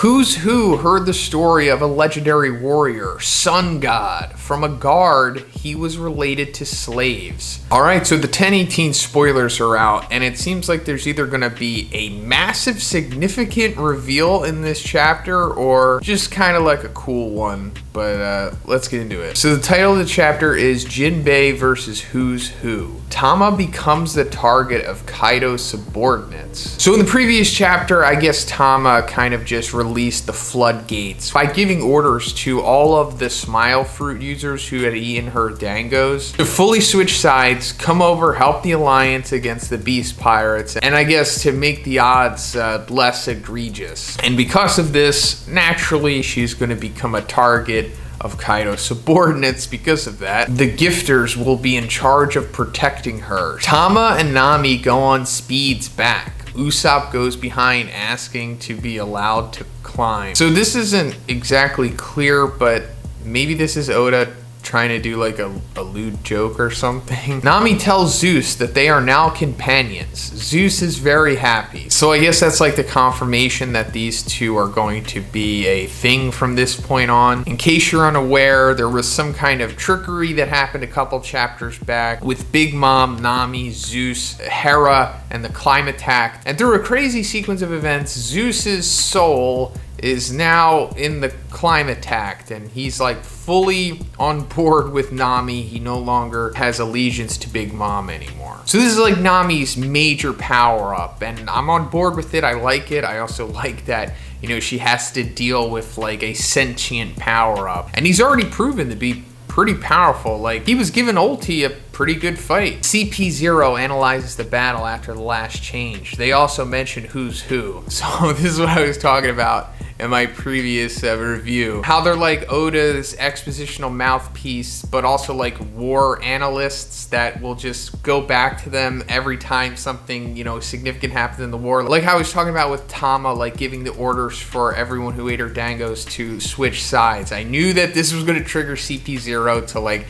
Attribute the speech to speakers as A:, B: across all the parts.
A: Who's Who heard the story of a legendary warrior, sun god. From a guard, he was related to slaves. Alright, so the 10/18 spoilers are out, and it seems like there's either going to be a massive, significant reveal in this chapter, or just kind of like a cool one. But let's get into it. So the title of the chapter is Jinbei versus Who's Who. Tama becomes the target of Kaido's subordinates. So in the previous chapter, I guess Tama kind of just released the floodgates by giving orders to all of the Smile Fruit users who had eaten her dangos to fully switch sides, come over, help the Alliance against the Beast Pirates, and I guess to make the odds less egregious. And because of this, naturally, she's going to become a target of Kaido's subordinates. Because of that, the gifters will be in charge of protecting her. Tama and Nami go on speeds back. Usopp goes behind asking to be allowed to climb. So this isn't exactly clear, but maybe this is Oda trying to do like a lewd joke or something. Nami tells Zeus that they are now companions. Zeus is very happy. So I guess that's like the confirmation that these two are going to be a thing from this point on. In case you're unaware, there was some kind of trickery that happened a couple chapters back with Big Mom, Nami, Zeus, Hera, and the Climattact. And through a crazy sequence of events, Zeus's soul is now in the Climattact, and he's like fully on board with Nami. He no longer has allegiance to Big Mom anymore. So this is like Nami's major power up, and I'm on board with it. I like it. I also like that, you know, she has to deal with like a sentient power up, and he's already proven to be pretty powerful. Like, he was giving Ulti a pretty good fight. CP0 analyzes the battle after the last change. They also mention Who's Who. So this is what I was talking about in my previous review. How they're like Oda's expositional mouthpiece, but also like war analysts that will just go back to them every time something, you know, significant happens in the war. Like how I was talking about with Tama, like giving the orders for everyone who ate her dangos to switch sides. I knew that this was going to trigger CP0 to like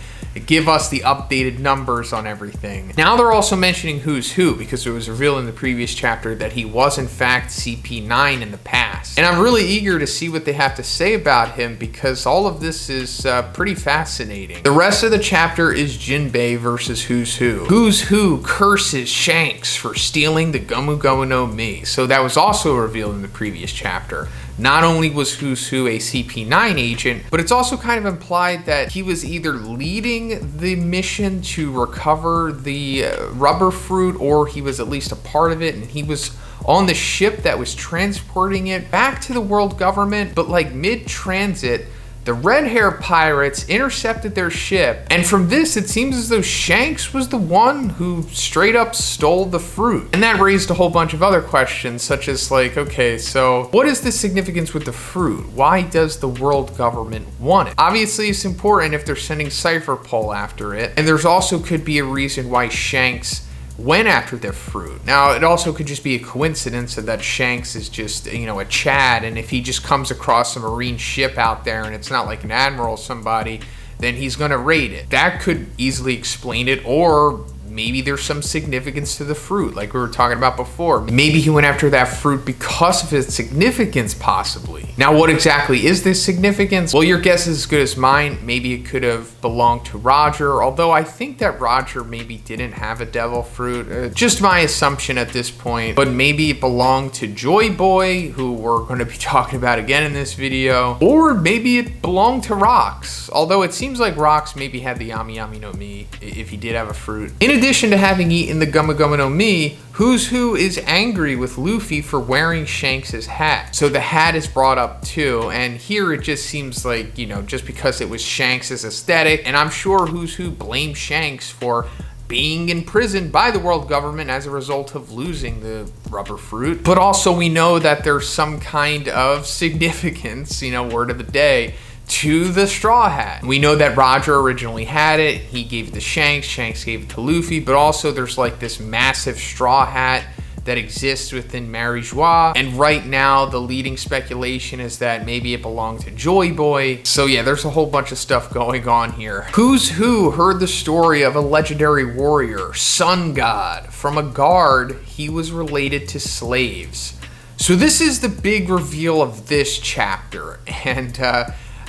A: give us the updated numbers on everything. Now they're also mentioning Who's Who because it was revealed in the previous chapter that he was in fact CP9 in the past. And I'm really eager to see what they have to say about him because all of this is pretty fascinating. The rest of the chapter is Jinbei versus Who's Who. Who's Who curses Shanks for stealing the Gomu Gomu no Mi. So that was also revealed in the previous chapter. Not only was Who's Who a CP9 agent, but it's also kind of implied that he was either leading the mission to recover the rubber fruit, or he was at least a part of it, and he was on the ship that was transporting it back to the world government. But like mid-transit, the red hair pirates intercepted their ship, and from this it seems as though Shanks was the one who straight up stole the fruit. And that raised a whole bunch of other questions, such as like, okay, so what is the significance with the fruit? Why does the world government want it? Obviously it's important if they're sending Cypher Pole after it, and there's also could be a reason why Shanks went after the fruit. Now, it also could just be a coincidence that Shanks is just, you know, a Chad, and if he just comes across a marine ship out there and it's not like an admiral or somebody, then he's gonna raid it. That could easily explain it, or maybe there's some significance to the fruit, like we were talking about before. Maybe he went after that fruit because of its significance, possibly. Now, what exactly is this significance? Well, your guess is as good as mine. Maybe it could have belonged to Roger, although I think that Roger maybe didn't have a devil fruit. Just my assumption at this point. But maybe it belonged to Joy Boy, who we're going to be talking about again in this video. Or maybe it belonged to Rox, although it seems like Rox maybe had the Yami Yami no Mi, if he did have a fruit. In addition to having eaten the Gomu Gomu no Mi, Who's Who is angry with Luffy for wearing Shanks' hat. So the hat is brought up too, and here it just seems like, you know, just because it was Shanks' aesthetic, and I'm sure Who's Who blames Shanks for being imprisoned by the world government as a result of losing the rubber fruit. But also we know that there's some kind of significance, you know, word of the day, to the straw hat. We know that Roger originally had it. He gave it to Shanks. Shanks gave it to Luffy. But also there's like this massive straw hat that exists within Mary Joie. And right now the leading speculation is that maybe it belonged to Joy Boy. So yeah, there's a whole bunch of stuff going on here. Who's Who heard the story of a legendary warrior, sun god. From a guard, he was related to slaves. So this is the big reveal of this chapter, and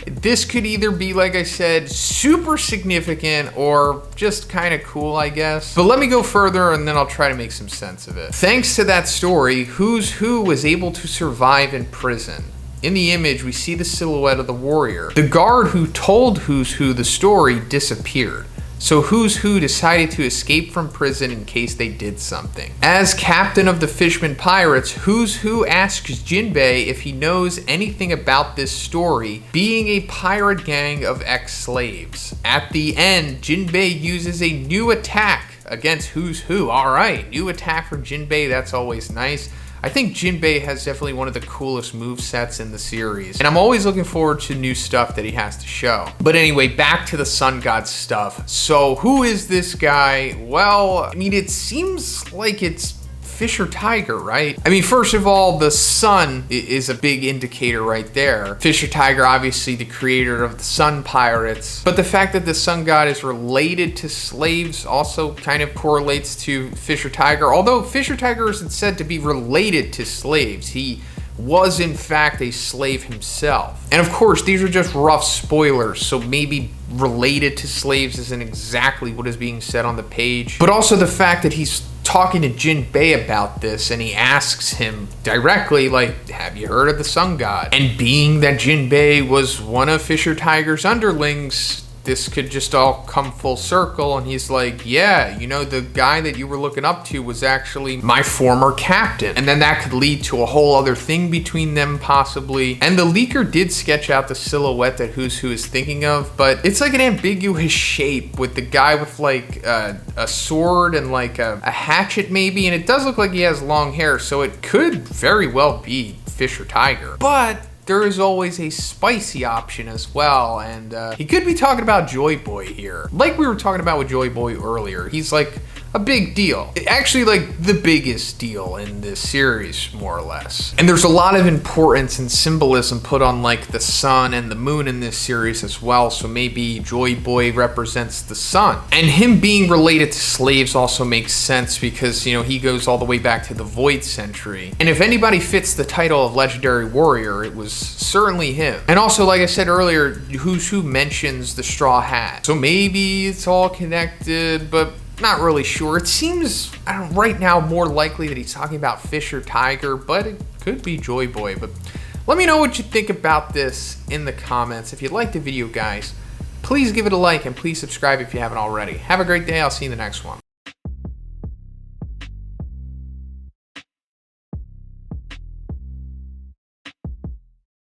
A: this could either be, like I said, super significant or just kind of cool, I guess. But let me go further and then I'll try to make some sense of it. Thanks to that story, Who's Who was able to survive in prison. In the image, we see the silhouette of the warrior. The guard who told Who's Who the story disappeared. So Who's Who decided to escape from prison in case they did something. As captain of the Fishman Pirates, Who's Who asks Jinbei if he knows anything about this story being a pirate gang of ex-slaves. At the end, Jinbei uses a new attack against Who's Who. Alright, new attack from Jinbei, that's always nice. I think Jinbei has definitely one of the coolest movesets in the series, and I'm always looking forward to new stuff that he has to show. But anyway, back to the Sun God stuff. So who is this guy? Well, I mean, it seems like it's Fisher Tiger, right? I mean, first of all, the sun is a big indicator right there. Fisher Tiger, obviously the creator of the Sun Pirates, but the fact that the Sun God is related to slaves also kind of correlates to Fisher Tiger. Although Fisher Tiger isn't said to be related to slaves, he was in fact a slave himself. And of course, these are just rough spoilers, so maybe related to slaves isn't exactly what is being said on the page. But also the fact that he's talking to Jinbei about this and he asks him directly, like, have you heard of the Sun God? And being that Jinbei was one of Fisher Tiger's underlings, this could just all come full circle, and he's like, yeah, you know, the guy that you were looking up to was actually my former captain. And then that could lead to a whole other thing between them, possibly. And the leaker did sketch out the silhouette that Who's Who is thinking of, but it's like an ambiguous shape with the guy with like a sword and like a hatchet maybe, and it does look like he has long hair, so it could very well be Fisher Tiger. But there is always a spicy option as well, and he could be talking about Joy Boy here. Like we were talking about with Joy Boy earlier, he's like a big deal. Actually, like the biggest deal in this series, more or less. And there's a lot of importance and symbolism put on like the sun and the moon in this series as well, so maybe Joy Boy represents the sun. And him being related to slaves also makes sense because, you know, he goes all the way back to the Void Century. And if anybody fits the title of Legendary Warrior, it was certainly him. And also, like I said earlier, Who's Who mentions the straw hat. So maybe it's all connected, but not really sure. It seems, I don't know, right now more likely that he's talking about Fisher Tiger, but it could be Joy Boy. But let me know what you think about this in the comments. If you liked the video, guys, please give it a like and please subscribe if you haven't already. Have a great day. I'll see you in the next one.